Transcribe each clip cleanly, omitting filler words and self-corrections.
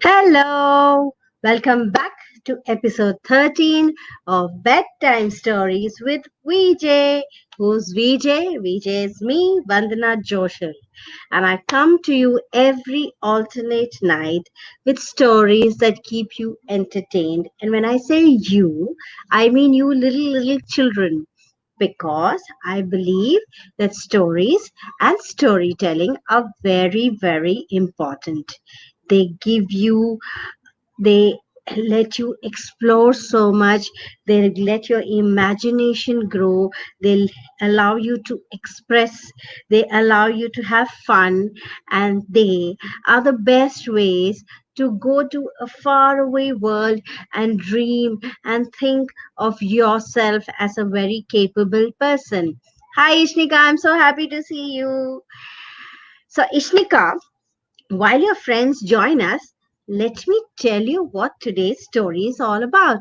Hello, welcome back to episode 13 of Bedtime Stories with VJ. Who's VJ? VJ is me, Vandana Joshal. And I come to you every alternate night with stories that keep you entertained. And when I say you, I mean you little children. Because I believe that stories and storytelling are very important. They give you, they let you explore so much. They let your imagination grow. They allow you to express. They allow you to have fun. And they are the best ways to go to a faraway world and dream and think of yourself as a very capable person. Hi, Ishnika. I'm so happy to see you. So, Ishnika, while your friends join us, let me tell you what today's story is all about.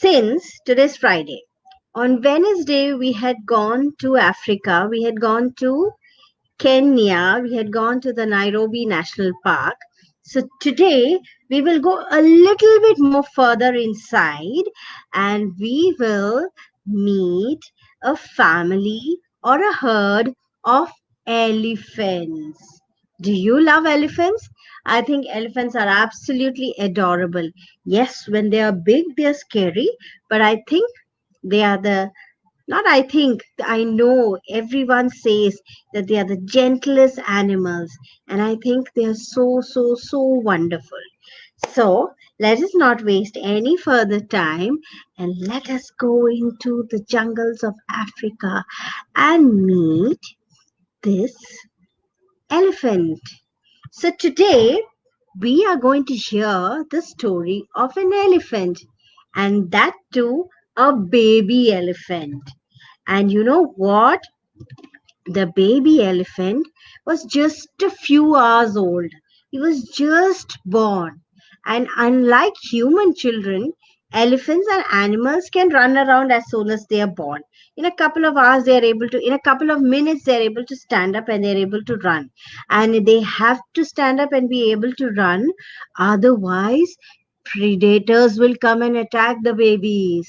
Since today's Friday, on Wednesday we had gone to Africa, we had gone to Kenya, we had gone to the Nairobi National Park. So today we will go a little bit more further inside and we will meet a family or a herd of elephants. Do you love elephants? I think elephants are absolutely adorable. Yes, when they are big, they are scary, but I think they are the not I think, I know everyone says that they are the gentlest animals, and I think they are so wonderful. So, let us not waste any further time and let us go into the jungles of Africa and meet this elephant. So, today we are going to hear the story of an elephant, and that too a baby elephant. And you know what? The baby elephant was just a few hours old. He was just born. And unlike human children, elephants and animals can run around as soon as they are born. In a couple of hours, they are able to, in a couple of minutes, they are able to stand up and they are able to run. And they have to stand up and be able to run. Otherwise, predators will come and attack the babies.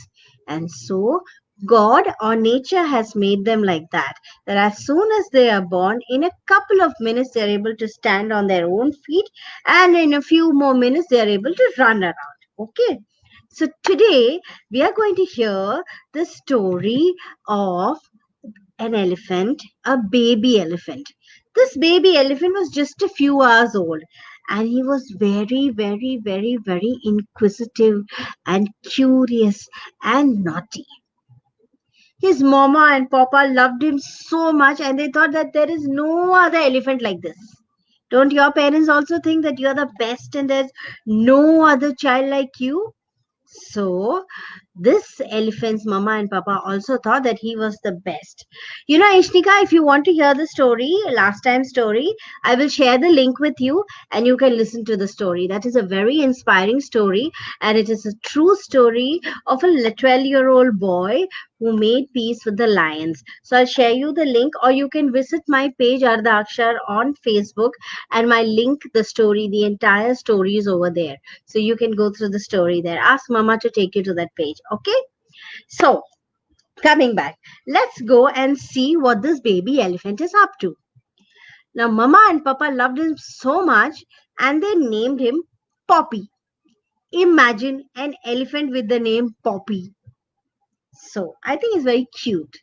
And so, God or nature has made them like that as soon as they are born, in a couple of minutes, they are able to stand on their own feet, and in a few more minutes, they are able to run around. Okay. So today we are going to hear the story of an elephant, a baby elephant. This baby elephant was just a few hours old and he was very inquisitive and curious and naughty. His mama and papa loved him so much and they thought that there is no other elephant like this. Don't your parents also think that you are the best and there's no other child like you? So, this elephant's mama and papa also thought that he was the best. You know, Ishnika, if you want to hear the story, last time story, I will share the link with you and you can listen to the story. That is a very inspiring story and it is a true story of a 12-year-old boy who made peace with the lions. So, I'll share you the link or you can visit my page Ardha Akshar on Facebook and my link, the story, the entire story is over there. So you can go through the story there. Ask mama to take you to that page. Okay. So coming back, let's go and see what this baby elephant is up to. Now, mama and papa loved him so much and they named him Poppy. Imagine an elephant with the name Poppy. So I think it's very cute.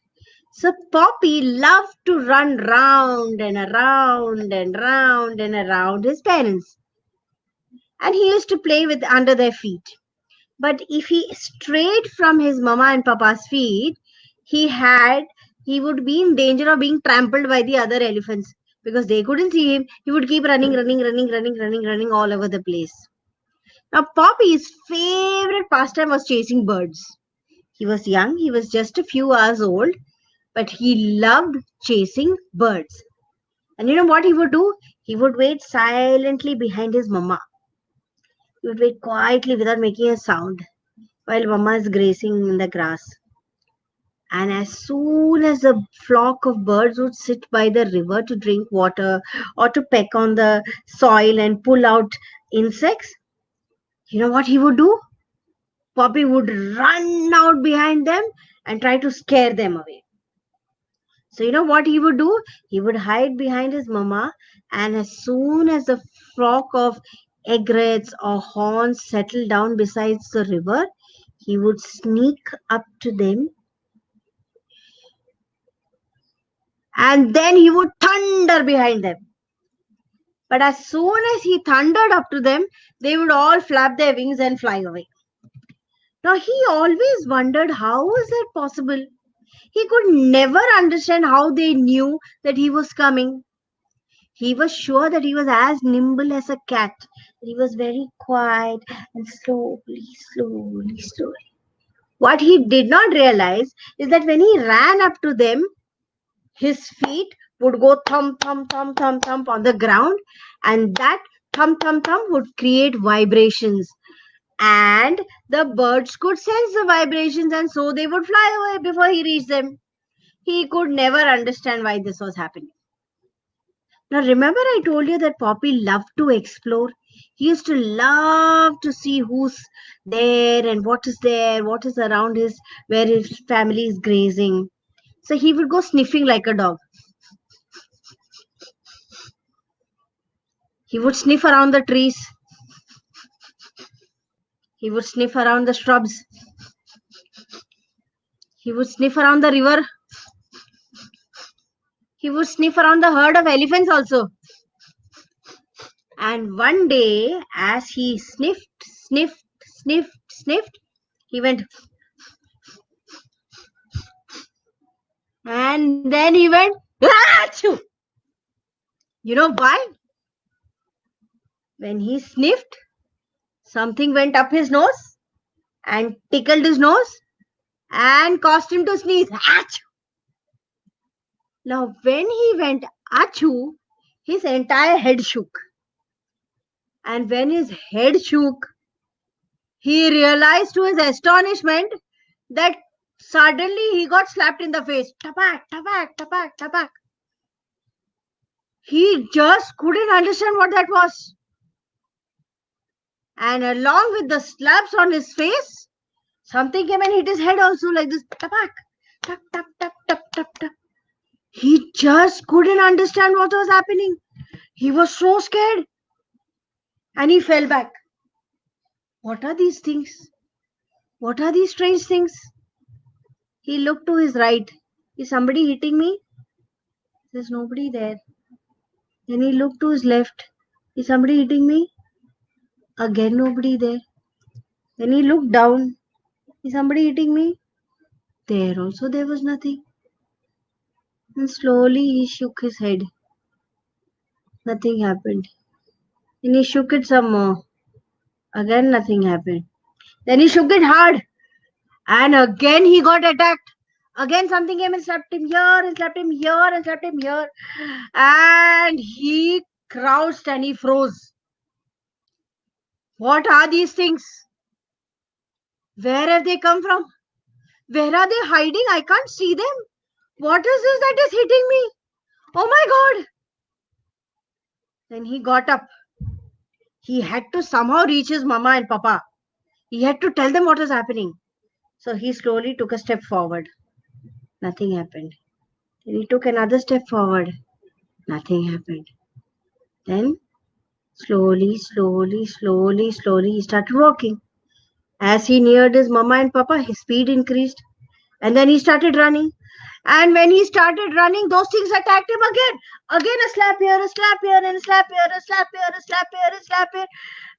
So Poppy loved to run round and around and round and around his parents. And he used to play with under their feet. But if he strayed from his mama and papa's feet, he had he would be in danger of being trampled by the other elephants because they couldn't see him. He would keep running all over the place. Now, Poppy's favorite pastime was chasing birds. He was young, he was just a few hours old, but he loved chasing birds. And you know what he would do? He would wait silently behind his mama. He would wait quietly without making a sound while mama is grazing in the grass. And as soon as the flock of birds would sit by the river to drink water or to peck on the soil and pull out insects, you know what he would do? Poppy would run out behind them and try to scare them away. So, you know what he would do? He would hide behind his mama, and as soon as the flock of egrets or horns settled down beside the river, he would sneak up to them and then he would thunder behind them. But as soon as he thundered up to them, they would all flap their wings and fly away. Now, he always wondered how is that possible? He could never understand how they knew that he was coming. He was sure that he was as nimble as a cat. He was very quiet and slowly. What he did not realize is that when he ran up to them, his feet would go thump on the ground, and that thump would create vibrations. And the birds could sense the vibrations, and so they would fly away before he reached them. He could never understand why this was happening. Now, remember, I told you that Poppy loved to explore. He used to love to see who's there and what is around where his family is grazing. So he would go sniffing like a dog. He would sniff around the trees. He would sniff around the shrubs. He would sniff around the river. He would sniff around the herd of elephants also. And one day, as he sniffed, he went, and then he went, achoo! You know why? When he sniffed, something went up his nose and tickled his nose and caused him to sneeze. Achoo! Now, when he went achoo, his entire head shook. And when his head shook, he realized to his astonishment that suddenly he got slapped in the face. Tapak. He just couldn't understand what that was. And along with the slaps on his face, something came and hit his head also like this. Tapak. Tuck. He just couldn't understand what was happening. He was so scared. And he fell back. What are these things? What are these strange things? He looked to his right. Is somebody hitting me? There's nobody there. Then he looked to his left. Is somebody hitting me? Again nobody there. Then he looked down. Is somebody hitting me? There also there was nothing. And slowly he shook his head. Nothing happened. Then he shook it some more. Again nothing happened. Then he shook it hard. And again he got attacked. Again something came and slapped him here and slapped him here and slapped him here. And he crouched and he froze. What are these things? Where have they come from? Where are they hiding? I can't see them. What is this that is hitting me? Oh my God. Then he got up. He had to somehow reach his mama and papa. He had to tell them what was happening. So he slowly took a step forward. Nothing happened. Then he took another step forward. Nothing happened. Then slowly, he started walking. As he neared his mama and papa, his speed increased. And then he started running. And when he started running, those things attacked him again. Again a slap here, a slap here, and a slap here, a slap here, a slap here, a slap here.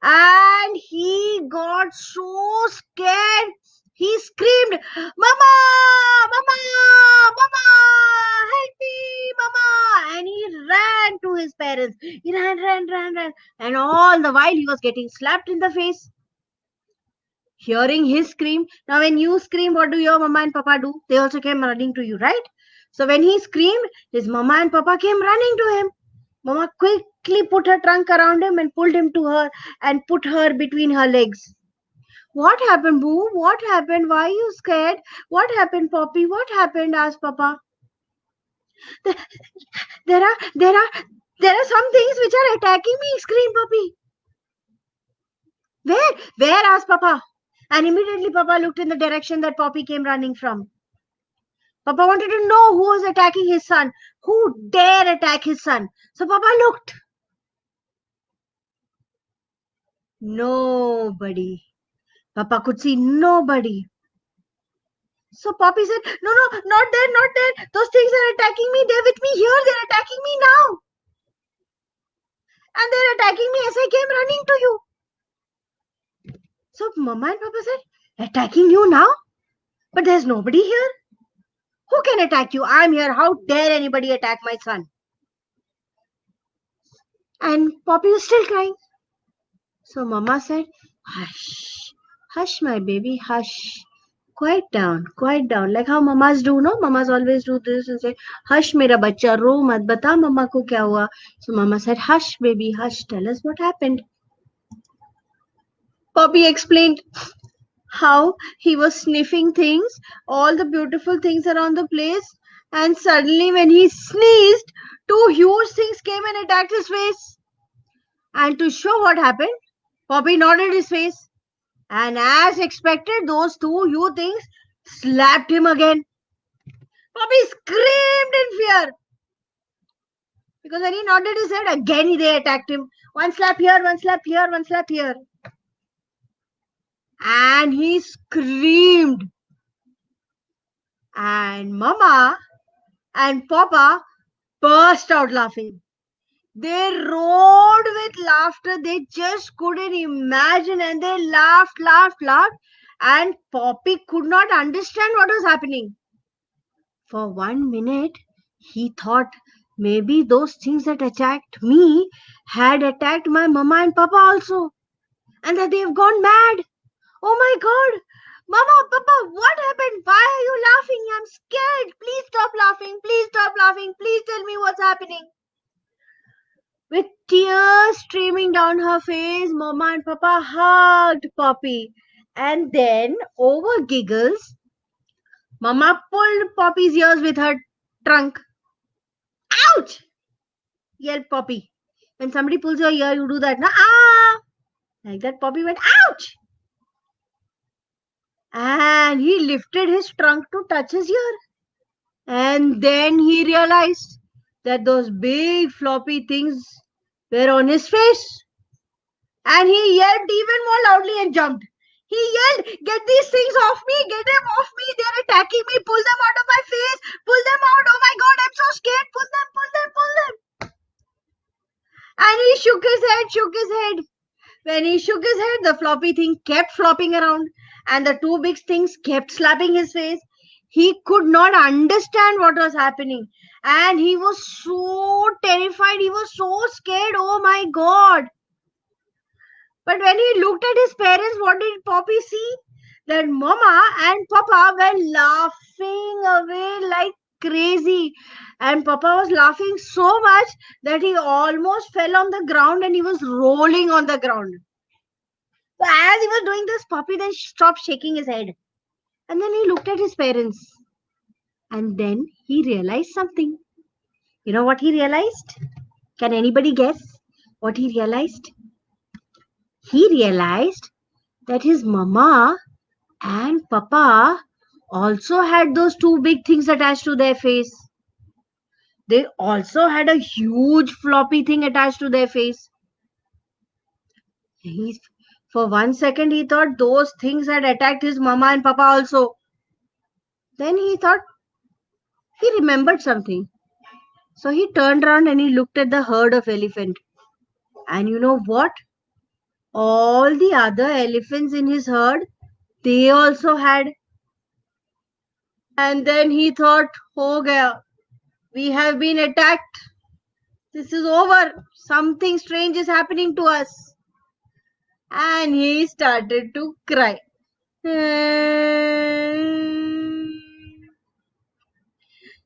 And he got so scared. He screamed, Mama! Mama! Mama! Help me! Mama! And he ran to his parents. He ran. And all the while he was getting slapped in the face. Hearing his scream. Now when you scream, what do your mama and papa do? They also came running to you, right? So when he screamed, his mama and papa came running to him. Mama quickly put her trunk around him and pulled him to her and put her between her legs. What happened, Boo? What happened? Why are you scared? What happened, Poppy? What happened? Asked Papa. There, there are, there are, there are some things which are attacking me, screamed Poppy. Where? Where? Asked Papa. And immediately Papa looked in the direction that Poppy came running from. Papa wanted to know who was attacking his son. Who dare attack his son? So Papa looked. Nobody. Papa could see nobody. So Poppy said, no, no, not there, not there. Those things are attacking me. They're with me here. They're attacking me now. And they're attacking me as I came running to you. So Mama and Papa said, attacking you now? But there's nobody here. Who can attack you? I'm here. How dare anybody attack my son? And Poppy was still crying. So Mama said, hush, hush, my baby, hush. Quiet down, quiet down. Like how mamas do, no? Mamas always do this and say, hush, mera bacha, ro mat, bata mama ko kya hua. So Mama said, hush, baby, hush. Tell us what happened. Poppy explained how he was sniffing things, all the beautiful things around the place, and suddenly when he sneezed, two huge things came and attacked his face. And to show what happened, Poppy nodded his face. And as expected, those two huge things slapped him again. Poppy screamed in fear. Because when he nodded his head, again they attacked him. One slap here, one slap here, one slap here. And he screamed. And Mama and Papa burst out laughing. They roared with laughter. They just couldn't imagine. And they laughed, laughed, laughed. And Poppy could not understand what was happening. For 1 minute, he thought maybe those things that attacked me had attacked my mama and papa also, and that they've gone mad. Oh my god! Mama, Papa, what happened? Why are you laughing? I'm scared. Please stop laughing. Please stop laughing. Please tell me what's happening. With tears streaming down her face, Mama and Papa hugged Poppy. And then, over giggles, Mama pulled Poppy's ears with her trunk. Ouch! Yelled Poppy. When somebody pulls your ear, you do that. Na ah! Like that, Poppy went, ouch! And he lifted his trunk to touch his ear. And then he realized that those big floppy things were on his face. And he yelled even more loudly and jumped. He yelled, get these things off me, get them off me, they're attacking me, pull them out of my face, pull them out, oh my god, I'm so scared, pull them, pull them, pull them. And he shook his head, shook his head. When he shook his head, the floppy thing kept flopping around and the two big things kept slapping his face. He could not understand what was happening and he was so terrified. He was so scared. Oh my god. But when he looked at his parents, what did Poppy see? That Mama and Papa were laughing away like crazy. And Papa was laughing so much that he almost fell on the ground and he was rolling on the ground. So as he was doing this, Poppy then stopped shaking his head. And then he looked at his parents. And then he realized something. You know what he realized? Can anybody guess what he realized? He realized that his mama and papa also had those two big things attached to their face. They also had a huge floppy thing attached to their face. For 1 second, he thought those things had attacked his mama and papa also. Then he thought he remembered something. So he turned around and he looked at the herd of elephants. And you know what? All the other elephants in his herd, they also had. And then he thought, oh, gaya, we have been attacked. This is over. Something strange is happening to us. And he started to cry.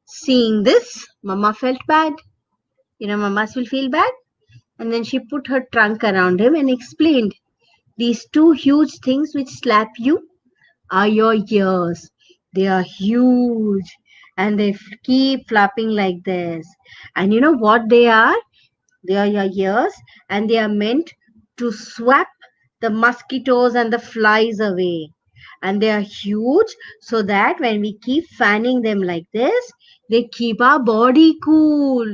Seeing this, Mama felt bad. You know, mamas will feel bad. And then she put her trunk around him and explained These two huge things which slap you are your ears. They are huge and they keep flapping like this. And you know what they are? They are your ears and they are meant to swap the mosquitoes and the flies away. And they are huge so that when we keep fanning them like this, they keep our body cool.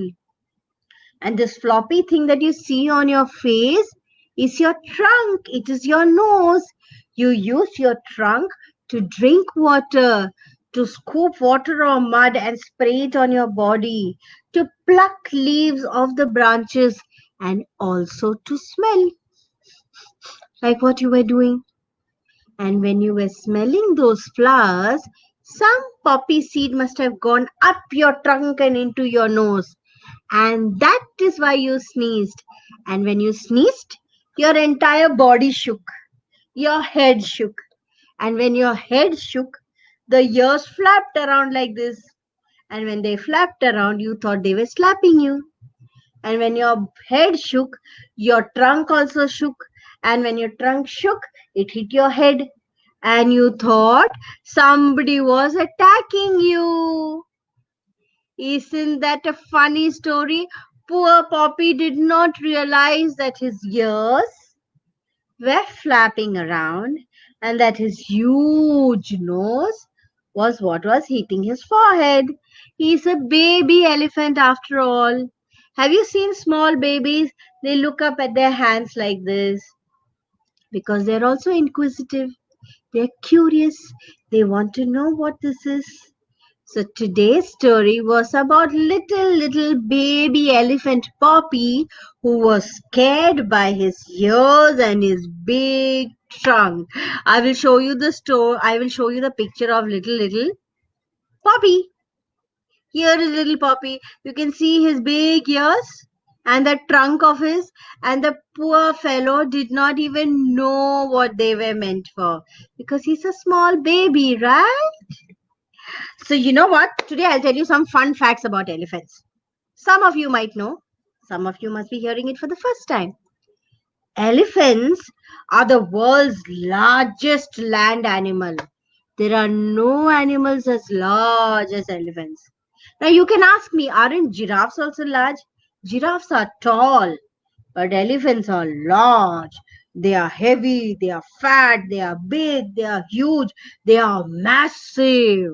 And this floppy thing that you see on your face is your trunk. It is your nose. You use your trunk to drink water, to scoop water or mud and spray it on your body, to pluck leaves off the branches, and also to smell, like what you were doing. And when you were smelling those flowers, some poppy seed must have gone up your trunk and into your nose. And that is why you sneezed. And when you sneezed, your entire body shook, your head shook. And when your head shook, the ears flapped around like this. And when they flapped around, you thought they were slapping you. And when your head shook, your trunk also shook. And when your trunk shook, it hit your head. And you thought somebody was attacking you. Isn't that a funny story? Poor Poppy did not realize that his ears were flapping around and that his huge nose was what was hitting his forehead. He's a baby elephant after all. Have you seen small babies? They look up at their hands like this because they're also inquisitive. They're curious. They want to know what this is. So today's story was about little baby elephant Poppy who was scared by his ears and his big trunk. I will show you the story. I will show you the picture of little Poppy. Here is little Poppy. You can see his big ears and the trunk of his, and the poor fellow did not even know what they were meant for because he's a small baby, right? So, you know what? Today I'll tell you some fun facts about elephants. Some of you might know, some of you must be hearing it for the first time. Elephants are the world's largest land animal. There are no animals as large as elephants. Now, you can ask me, aren't giraffes also large? Giraffes are tall, but elephants are large. They are heavy, they are fat, they are big, they are huge, they are massive.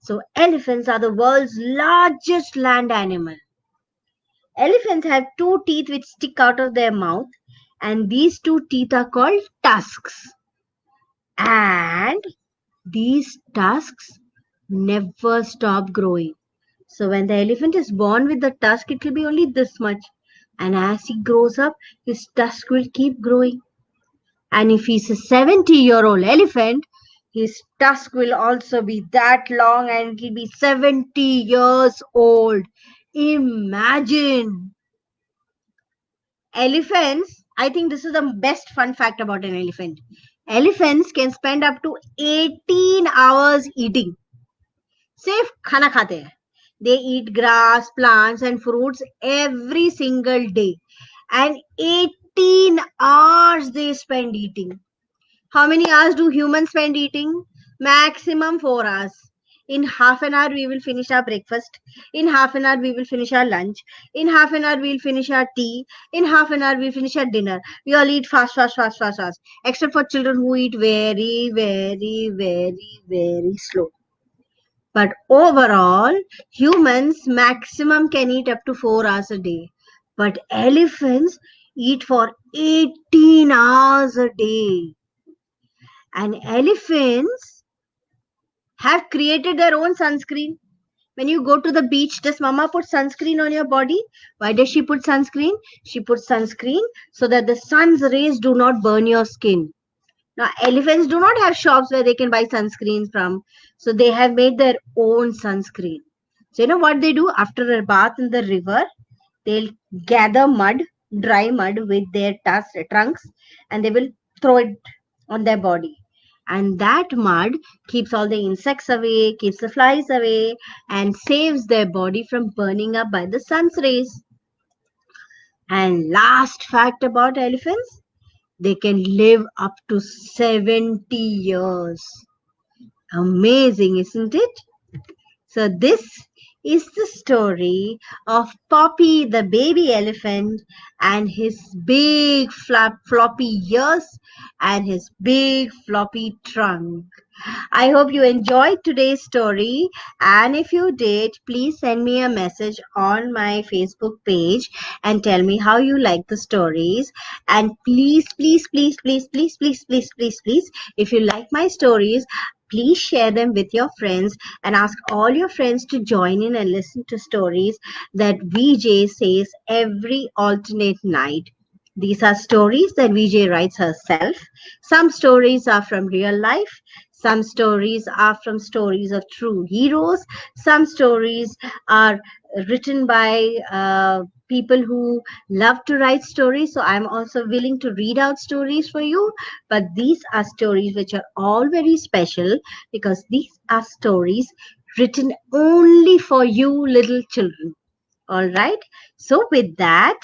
So, elephants are the world's largest land animal. Elephants have two teeth which stick out of their mouth, and these two teeth are called tusks. And these tusks never stop growing. So, when the elephant is born with the tusk, it will be only this much. And as he grows up, his tusk will keep growing. And if he's a 70-year-old elephant, his tusk will also be that long and it will be 70 years old. Imagine. Elephants, I think this is the best fun fact about an elephant. Elephants can spend up to 18 hours eating. सिर्फ खाना खाते हैं. They eat grass, plants and fruits every single day. And 18 hours they spend eating. How many hours do humans spend eating? Maximum 4 hours. In half an hour, we will finish our breakfast. In half an hour, we will finish our lunch. In half an hour, we'll finish our tea. In half an hour, we'll finish our dinner. We all eat fast, fast, fast, fast, fast. Except for children who eat very, very, very, very slow. But overall, humans maximum can eat up to 4 hours a day. But elephants eat for 18 hours a day. And elephants have created their own sunscreen. When you go to the beach, does mama put sunscreen on your body? Why does she put sunscreen? She puts sunscreen so that the sun's rays do not burn your skin. Now, elephants do not have shops where they can buy sunscreens from. So they have made their own sunscreen. So you know what they do? After a bath in the river, they'll gather mud, dry mud with their trunks, and they will throw it on their body. And that mud keeps all the insects away, keeps the flies away, and saves their body from burning up by the sun's rays. And last fact about elephants, they can live up to 70 years. Amazing, isn't it? So this is the story of Poppy the baby elephant and his big floppy ears and his big floppy trunk. I hope you enjoyed today's story, and if you did, please send me a message on my Facebook page and tell me how you like the stories. And please, please, please, please, please, please, please, please, please, if you like my stories, please share them with your friends and ask all your friends to join in and listen to stories that VJ says every alternate night. These are stories that VJ writes herself. Some stories are from real life. Some stories are from stories of true heroes. Some stories are written by people who love to write stories. So I'm also willing to read out stories for you. But these are stories which are all very special because these are stories written only for you, little children. All right. So, with that,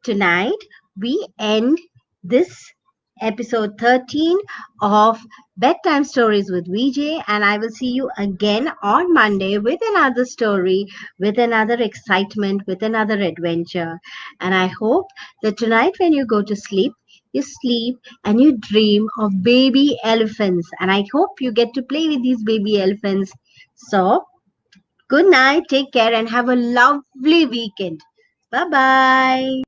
tonight we end this episode 13 of Bedtime Stories with VJ, and I will see you again on Monday with another story, with another excitement, with another adventure. And I hope that tonight, when you go to sleep, you sleep and you dream of baby elephants. And I hope you get to play with these baby elephants. So, good night, take care, and have a lovely weekend. Bye bye.